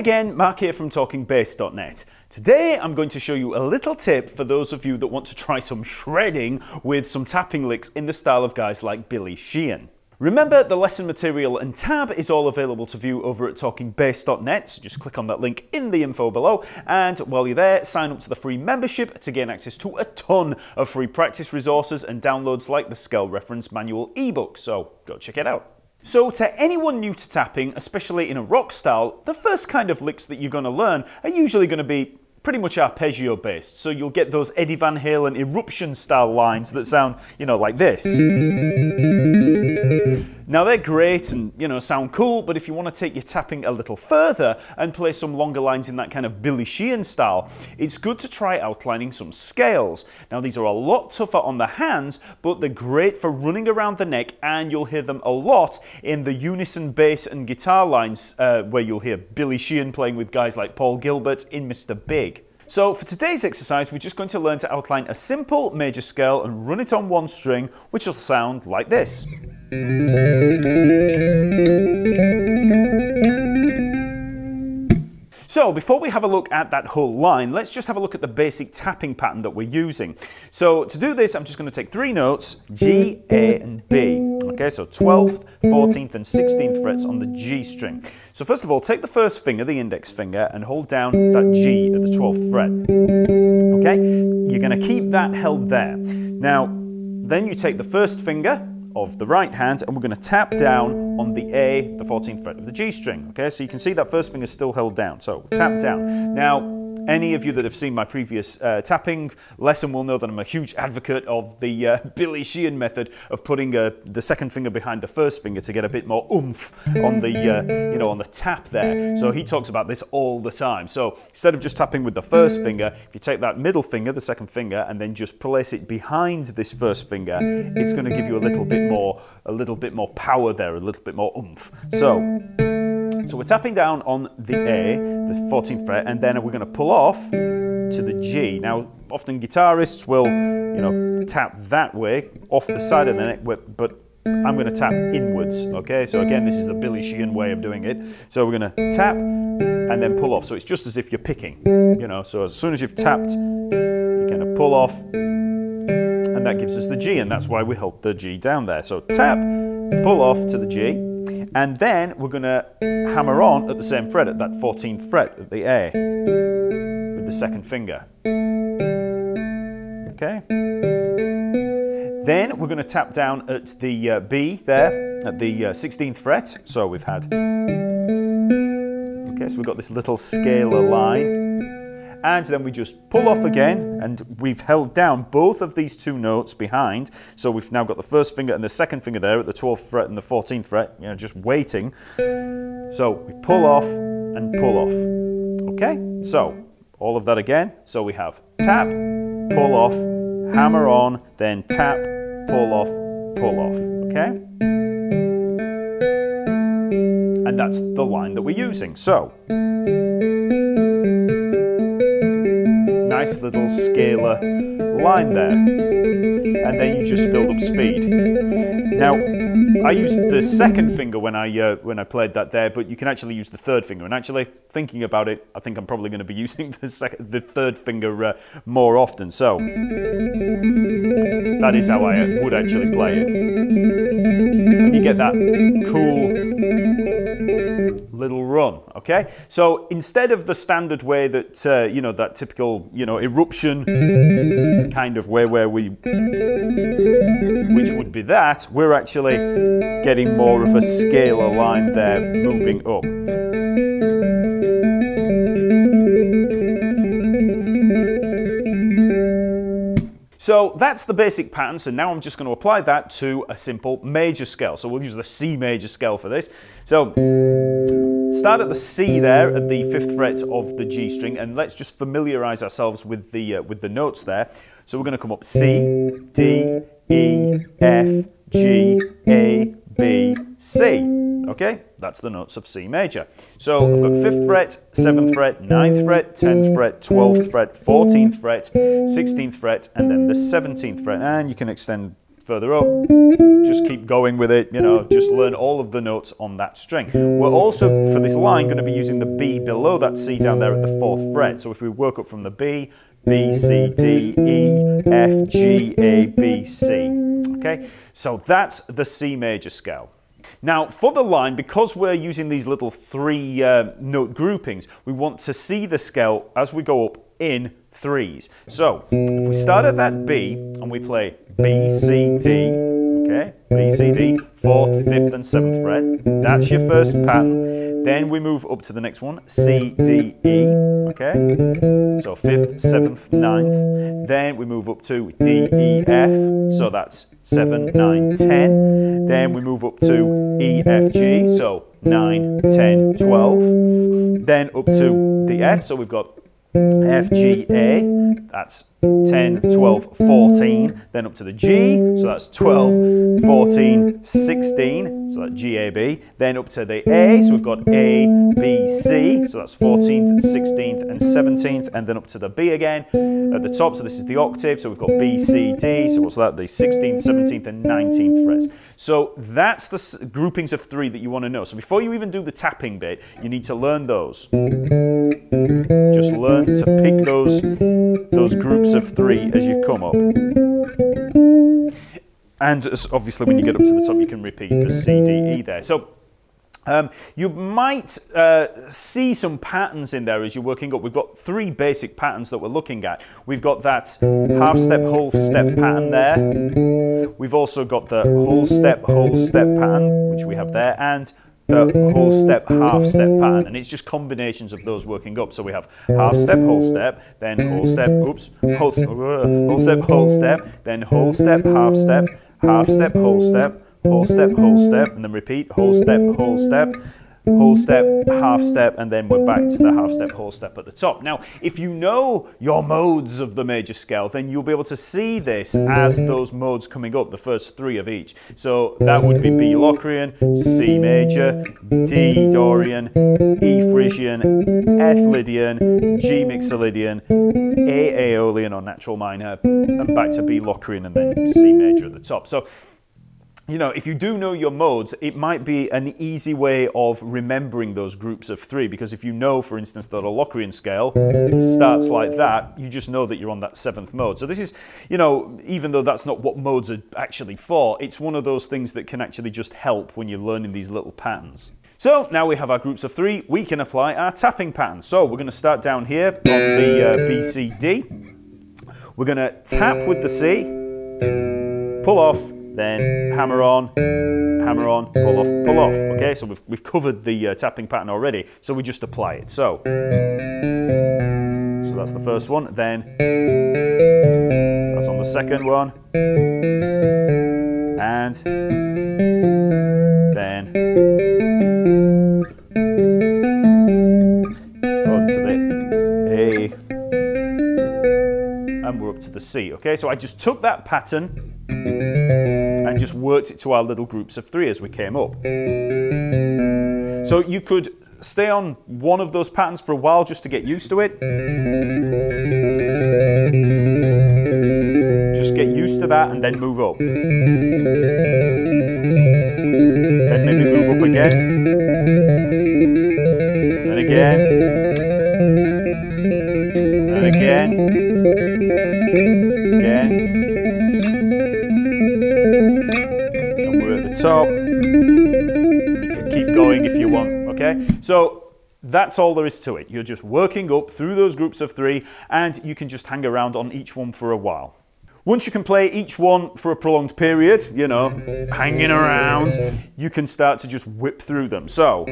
again, Mark here from Talkingbass.net. Today I'm going to show you a little tip for those of you that want to try some shredding with some tapping licks in the style of guys like Billy Sheehan. Remember, the lesson material and tab is all available to view over at Talkingbass.net, so just click on that link in the info below, and while you're there, sign up to the free membership to gain access to a ton of free practice resources and downloads like the Scale Reference Manual ebook, so go check it out. So to anyone new to tapping, especially in a rock style, the first kind of licks that you're going to learn are usually going to be pretty much arpeggio based. So you'll get those Eddie Van Halen eruption style lines that sound, like this. Now they're great and, sound cool, but if you want to take your tapping a little further and play some longer lines in that kind of Billy Sheehan style, it's good to try outlining some scales. Now these are a lot tougher on the hands, but they're great for running around the neck, and you'll hear them a lot in the unison bass and guitar lines where you'll hear Billy Sheehan playing with guys like Paul Gilbert in Mr. Big. So for today's exercise, we're just going to learn to outline a simple major scale and run it on one string, which will sound like this. So before we have a look at that whole line, let's just have a look at the basic tapping pattern that we're using. So to do this, I'm just going to take three notes, G, A and B. Okay, so 12th, 14th and 16th frets on the G string. So first of all, take the first finger, the index finger, and hold down that G at the 12th fret. Okay, you're going to keep that held there. Now, then you take the first finger of the right hand and we're going to tap down on the A, the 14th fret of the G string. Okay, so you can see that first finger is still held down. So tap down. Now, any of you that have seen my previous tapping lesson will know that I'm a huge advocate of the Billy Sheehan method of putting the second finger behind the first finger to get a bit more oomph on the on the tap there. So he talks about this all the time. So instead of just tapping with the first finger, if you take that middle finger, the second finger, and then just place it behind this first finger, it's going to give you a little bit more power there, a little bit more oomph. So we're tapping down on the A, the 14th fret, and then we're going to pull off to the G. Now, often guitarists will, tap that way, off the side of the neck, but I'm going to tap inwards, okay? So again, this is the Billy Sheehan way of doing it. So we're going to tap and then pull off. So it's just as if you're picking, So as soon as you've tapped, you're going to pull off, and that gives us the G, and that's why we held the G down there. So tap, pull off to the G. And then we're going to hammer on at the same fret, at that 14th fret, at the A, with the second finger. Okay. Then we're going to tap down at the B there, at the 16th fret. So we've had, okay, so we've got this little scalar line. And then we just pull off again, and we've held down both of these two notes behind. So we've now got the first finger and the second finger there at the 12th fret and the 14th fret, just waiting. So we pull off and pull off. Okay, so all of that again. So we have tap, pull off, hammer on, then tap, pull off, okay? And that's the line that we're using. So nice little scalar line there, and then you just build up speed. Now, I used the second finger when I played that there, but you can actually use the third finger. And actually, thinking about it, I think I'm probably going to be using the third finger more often. So that is how I would actually play it. And you get that cool little run, okay? So instead of the standard way that, that typical, eruption kind of way where which would be that, we're actually getting more of a scalar line there moving up. So that's the basic pattern, so now I'm just going to apply that to a simple major scale. So we'll use the C major scale for this. So start at the C there, at the 5th fret of the G string, and let's just familiarise ourselves with the notes there. So we're going to come up C, D, E, F, G, A, B, C. Okay, that's the notes of C major. So I've got 5th fret, 7th fret, 9th fret, 10th fret, 12th fret, 14th fret, 16th fret, and then the 17th fret. And you can extend further up, just keep going with it, you know, just learn all of the notes on that string. We're also, for this line, going to be using the B below that C down there at the 4th fret. So if we work up from the B, B, C, D, E, F, G, A, B, C. Okay, so that's the C major scale. Now, for the line, because we're using these little 3 note groupings, we want to see the scale as we go up in 3s. So, if we start at that B and we play B, C, D, okay, B, C, D, 4th, 5th and 7th fret, that's your first pattern. Then we move up to the next one, C, D, E, okay, so 5th, 7th, 9th. Then we move up to D, E, F, so that's 7, 9, 10. Then we move up to E, F, G, so 9, 10, 12. Then up to the F, so we've got F, G, A, that's 10, 12, 14. Then up to the G, so that's 12, 14, 16, so that's G, A, B. Then up to the A, so we've got A, B, C, so that's 14th, 16th and 17th. And then up to the B again at the top, so this is the octave, so we've got B, C, D, so what's that? The 16th, 17th and 19th frets. So that's the groupings of 3 that you want to know. So before you even do the tapping bit, you need to learn those. Just learn to pick those groups of 3 as you come up. And obviously when you get up to the top, you can repeat the C, D, E there. So you might see some patterns in there as you're working up. We've got 3 basic patterns that we're looking at. We've got that half step, whole step pattern there. We've also got the whole step pattern, which we have there, and the whole step, half step pattern, and it's just combinations of those working up. So we have half step, then whole step, oops, whole step, then whole step, half step, whole step, and then repeat, whole step, half step, and then we're back to the half step, whole step at the top. Now, if you know your modes of the major scale, then you'll be able to see this as those modes coming up, the first 3 of each. So that would be B Locrian, C major, D Dorian, E Frisian, F Lydian, G Mixolydian, A Aeolian or natural minor, and back to B Locrian and then C major at the top. So, you know, if you do know your modes, it might be an easy way of remembering those groups of 3, because if you know, for instance, that a Locrian scale starts like that, you just know that you're on that 7th mode. So this is, you know, even though that's not what modes are actually for, it's one of those things that can actually just help when you're learning these little patterns. So now we have our groups of 3, we can apply our tapping pattern. So we're going to start down here on the B, C, D. We're going to tap with the C, pull off, then hammer on, pull off. Okay, so we've covered the tapping pattern already, so we just apply it. So that's the first one, then that's on the second one, and then on to the A, and we're up to the C. Okay, so I just took that pattern and just worked it to our little groups of 3 as we came up. So you could stay on one of those patterns for a while just to get used to it. Just get used to that and then move up. Then maybe move up again. And again. And again. Again. So you can keep going if you want, okay? So that's all there is to it. You're just working up through those groups of 3 and you can just hang around on each one for a while. Once you can play each one for a prolonged period, you know, hanging around, you can start to just whip through them. So,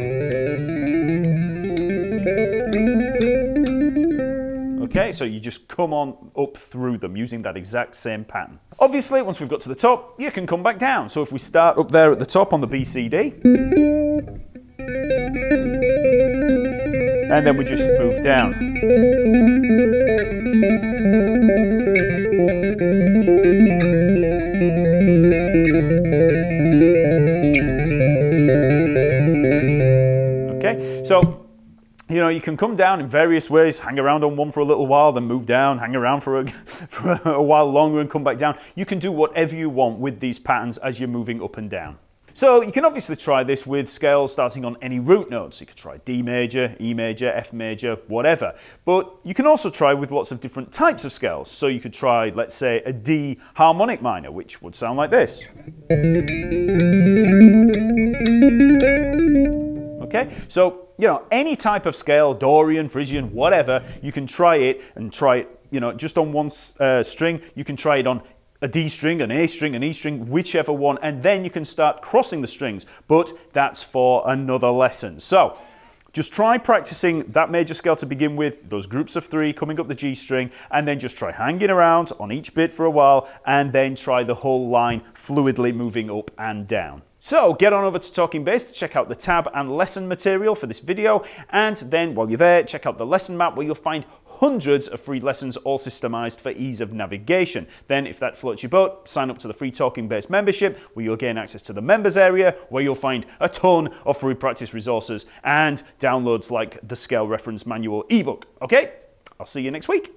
okay, so you just come on up through them using that exact same pattern. Obviously, once we've got to the top, you can come back down. So if we start up there at the top on the B, C, D, and then we just move down. Okay, so You know, you can come down in various ways, hang around on one for a little while, then move down, hang around for a while longer and come back down. You can do whatever you want with these patterns as you're moving up and down. So you can obviously try this with scales starting on any root notes. You could try D major, E major, F major, whatever. But you can also try with lots of different types of scales. So you could try, let's say, a D harmonic minor, which would sound like this. Okay, so, you know, any type of scale, Dorian, Frisian, whatever, you can try it, you know, just on one string. You can try it on a D string, an A string, an E string, whichever one, and then you can start crossing the strings, but that's for another lesson. So just try practicing that major scale to begin with, those groups of 3 coming up the G string, and then just try hanging around on each bit for a while, and then try the whole line fluidly moving up and down. So get on over to Talkingbass to check out the tab and lesson material for this video, and then while you're there, check out the lesson map where you'll find hundreds of free lessons all systemized for ease of navigation. Then if that floats your boat, sign up to the free Talkingbass membership where you'll gain access to the members area where you'll find a ton of free practice resources and downloads like the scale reference manual ebook. Okay, I'll see you next week.